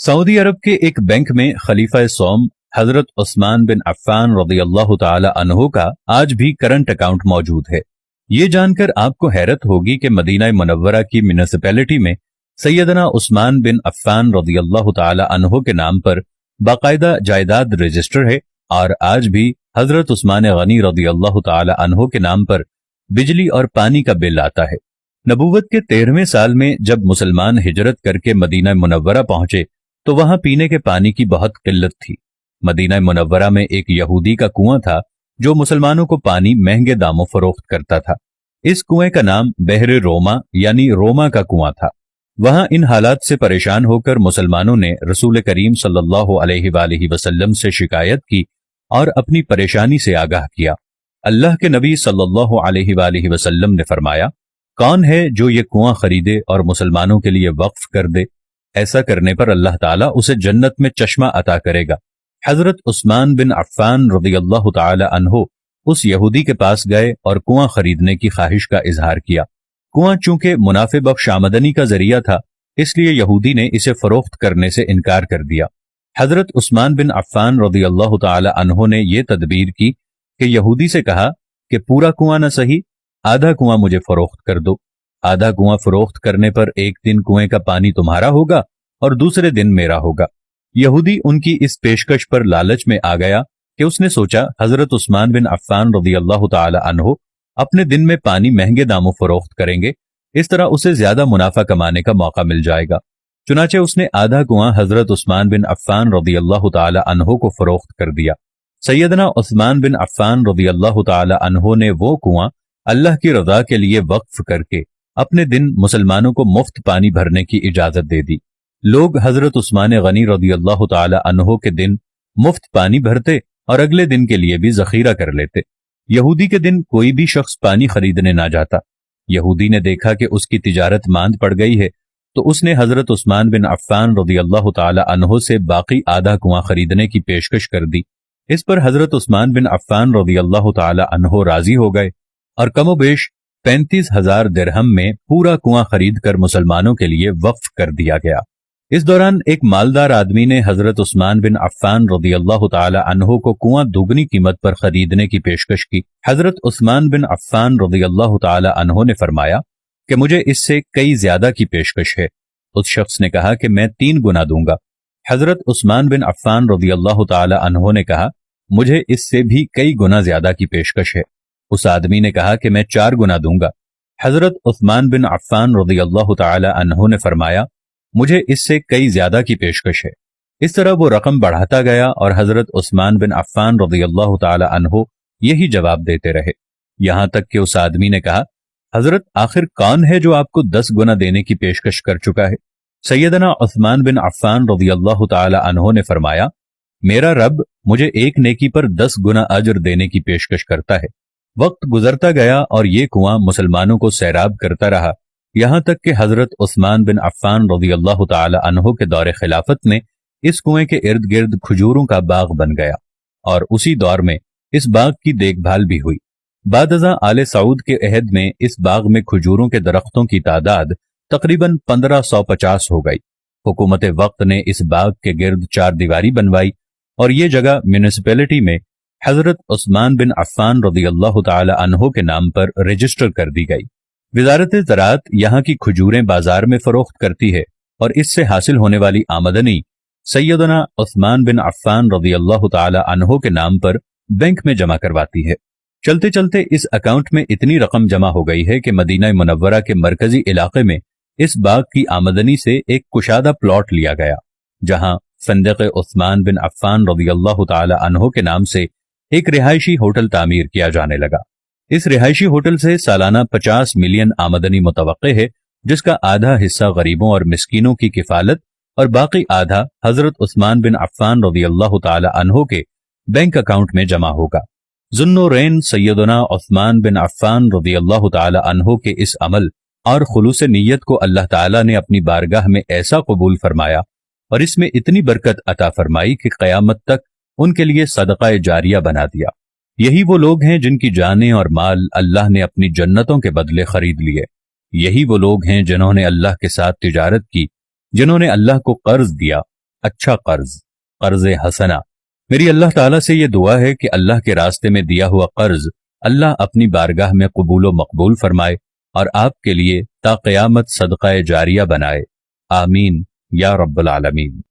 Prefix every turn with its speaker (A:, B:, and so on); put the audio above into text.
A: Saudi अरब के एक bank में खलीफा सौम हजरत उस्मान बिन अफ़्फ़ान रज़ियल्लाहु ताला अन्हु का आज भी करंट अकाउंट मौजूद है। ये जानकर आपको हैरत होगी कि मदीना मुनव्वरा की म्युनिसिपैलिटी में सैयदना उस्मान बिन अफ़्फ़ान रज़ियल्लाहु ताला अन्हु के नाम पर बाकायदा जायदाद रजिस्टर है और आज भी हजरत उस्मान गनी रज़ियल्लाहु ताला अन्हु के नाम पर बिजली और पानी का बिल आता है। नबूवत के 13वें साल में जब मुसलमान हिजरत करके मदीना मुनव्वरा पहुंचे तो वहां पीने के पानी की बहुत किल्लत थी। मदीना मुनव्वरा में एक यहूदी का कुआं था जो मुसलमानों को पानी महंगे दामों फरोख्त करता था। इस कुएं का नाम बहरे रोमा यानी रोमा का कुआं था। वहां इन हालात से परेशान होकर मुसलमानों ने रसूल करीम सल्लल्लाहु अलैहि वसल्लम से शिकायत की और अपनी परेशानी से आगाह किया। अल्लाह के नबी सल्लल्लाहु अलैहि वसल्लम ने फरमाया, कौन है जो ये कुआं खरीदे और मुसलमानों के लिए वक्फ कर दे? ऐसा करने पर अल्लाह ताला उसे जन्नत में चश्मा अता करेगा। हजरत उस्मान बिन अफ़्फ़ान रज़ियल्लाहु ताला अन्हु उस यहूदी के पास गए और कुआं खरीदने की ख्वाहिश का इजहार किया। कुआं चूंकि मुनाफे बख्श आमदनी का जरिया था, इसलिए यहूदी ने इसे फरोख्त करने से इनकार कर दिया। हजरत उस्मान बिन अफ़्फ़ान रज़ियल्लाहु ताला अन्हु ने यह तदबीर की कि यहूदी से कहा कि पूरा कुआं न सही, आधा कुआं मुझे फरोख्त कर दो। आधा कुआं फरोख्त करने पर एक दिन कुएं का पानी तुम्हारा होगा और दूसरे दिन मेरा होगा। यहूदी उनकी इस पेशकश पर लालच में आ गया कि उसने सोचा हजरत उस्मान बिन अफ़्फ़ान रज़ियल्लाहु ताला अन्हु अपने दिन में पानी महंगे दामों फरोख्त करेंगे, इस तरह उसे ज्यादा मुनाफा कमाने का मौका मिल जाएगा। चुनाचे उसने आधा कुआं हजरत उस्मान बिन अफ़्फ़ान रज़ियल्लाहु ताला अन्हु को फरोख्त कर दिया। सैयदना उस्मान बिन अफ़्फ़ान रज़ियल्लाहु ताला अन्हु ने वो कुआं अल्लाह की रजा के लिए वक्फ करके अपने दिन मुसलमानों को मुफ्त पानी भरने की इजाजत दे दी। लोग हजरत उस्मान गनी रज़ियल्लाहु ताला अन्हु के दिन मुफ्त पानी भरते और अगले दिन के लिए भी जखीरा कर लेते। यहूदी के दिन कोई भी शख्स पानी खरीदने ना जाता। यहूदी ने देखा कि उसकी तिजारत मांद पड़ गई है तो उसने हजरत उस्मान बिन अफ़्फ़ान रज़ियल्लाहु ताला अन्हु से बाकी आधा कुआं खरीदने की पेशकश कर दी। इस पर हजरत उस्मान बिन अफ़्फ़ान रज़ियल्लाहु ताला अन्हु राजी हो गए और कमोबेश 35,000 दिरहम में पूरा कुआं खरीद कर मुसलमानों के लिए वक्फ कर दिया गया। इस दौरान एक मालदार आदमी ने हजरत उस्मान बिन अफ़्फ़ान रज़ियल्लाहु ताला अन्हु को कुआं दुगनी कीमत पर खरीदने की पेशकश की। हजरत उस्मान बिन अफ़्फ़ान रज़ियल्लाहु ताला अन्हु ने फरमाया कि मुझे इससे कई ज्यादा की पेशकश है। उस शख्स ने कहा कि मैं 3 गुना दूंगा। हजरत उस्मान बिन अफ़्फ़ान रज़ियल्लाहु ताला अन्हु ने कहा, मुझे इससे भी कई गुना ज्यादा की पेशकश है। उस आदमी ने कहा कि मैं 4 गुना दूंगा। हजरत उस्मान बिन अफ़्फ़ान रज़ियल्लाहु ताला अन्हु ने फरमाया, मुझे इससे कई ज्यादा की पेशकश है। इस तरह वो रकम बढ़ाता गया और हजरत उस्मान बिन अफ़्फ़ान रज़ियल्लाहु ताला अन्हु यही जवाब देते रहे, यहां तक कि उस आदमी ने कहा, हजरत आखिर कौन है जो आपको 10 गुना देने की पेशकश कर चुका है? सैयदना उस्मान बिन अफ़्फ़ान रज़ियल्लाहु ताला अन्हु ने फरमाया, मेरा रब मुझे एक नेकी पर 10 गुना अजर देने की पेशकश करता है। वक्त गुजरता गया और ये कुआं मुसलमानों को सैराब करता रहा, यहां तक कि हजरत उस्मान बिन अफ़्फ़ान रज़ियल्लाहु ताला अन्हु के दौरे खिलाफत में इस कुएं के इर्द गिर्द खजूरों का बाग बन गया और उसी दौर में इस बाग की देखभाल भी हुई। बादज़ा आले सऊद के अहद में इस बाग में खजूरों के दरख्तों की तादाद तकरीबन 1550 हो गई। हुकूमत वक्त ने इस बाग के गिर्द 4 दीवारी बनवाई और ये जगह म्युनिसिपैलिटी में हजरत उस्मान बिन अफ़्फ़ान रज़ियल्लाहु ताला अन्हु के नाम पर रजिस्टर कर दी गई। वज़ारत ज़राअत यहाँ की खजूरें बाजार में फरोख्त करती है और इससे हासिल होने वाली आमदनी सैयदना उस्मान बिन अफ़्फ़ान रज़ियल्लाहु ताला अन्हु के नाम पर बैंक में जमा करवाती है। चलते चलते इस अकाउंट में इतनी रकम जमा हो गई है कि मदीना मुनव्वरा के मरकजी इलाके में इस बाग की आमदनी से एक कुशादा प्लॉट लिया गया, जहां फंदक़ उस्मान बिन अफ़्फ़ान रज़ियल्लाहु ताला अन्हु के नाम से एक रिहायशी होटल तामीर किया जाने लगा। इस रिहायशी होटल से सालाना 50 मिलियन आमदनी मुतवक्के है, जिसका आधा हिस्सा गरीबों और मिस्कीनों की किफालत और बाकी आधा हजरत उस्मान बिन अफ़्फ़ान रज़ियल्लाहु ताला अन्हु के बैंक अकाउंट में जमा होगा। ज़ुन्नुरैन सैयदना उस्मान बिन अफ़्फ़ान रज़ियल्लाहु ताला अन्हु के इस अमल और खुलूस नीयत को अल्लाह ताला ने अपनी बारगाह में ऐसा कबूल फरमाया और इसमें इतनी बरकत अता फरमाई कि क़यामत तक उनके लिए सदक़ा जारिया बना दिया। यही वो लोग हैं जिनकी जानें और माल अल्लाह ने अपनी जन्नतों के बदले खरीद लिए। यही वो लोग हैं जिन्होंने अल्लाह के साथ तिजारत की, जिन्होंने अल्लाह को कर्ज दिया اچھا قرض، قرض حسنہ۔ میری اللہ تعالیٰ سے یہ دعا ہے کہ اللہ کے راستے میں دیا ہوا قرض اللہ اپنی بارگاہ میں قبول و مقبول فرمائے اور آپ کے لیے تا قیامت صدقہ جاریہ بنائے، آمین یا رب العالمین۔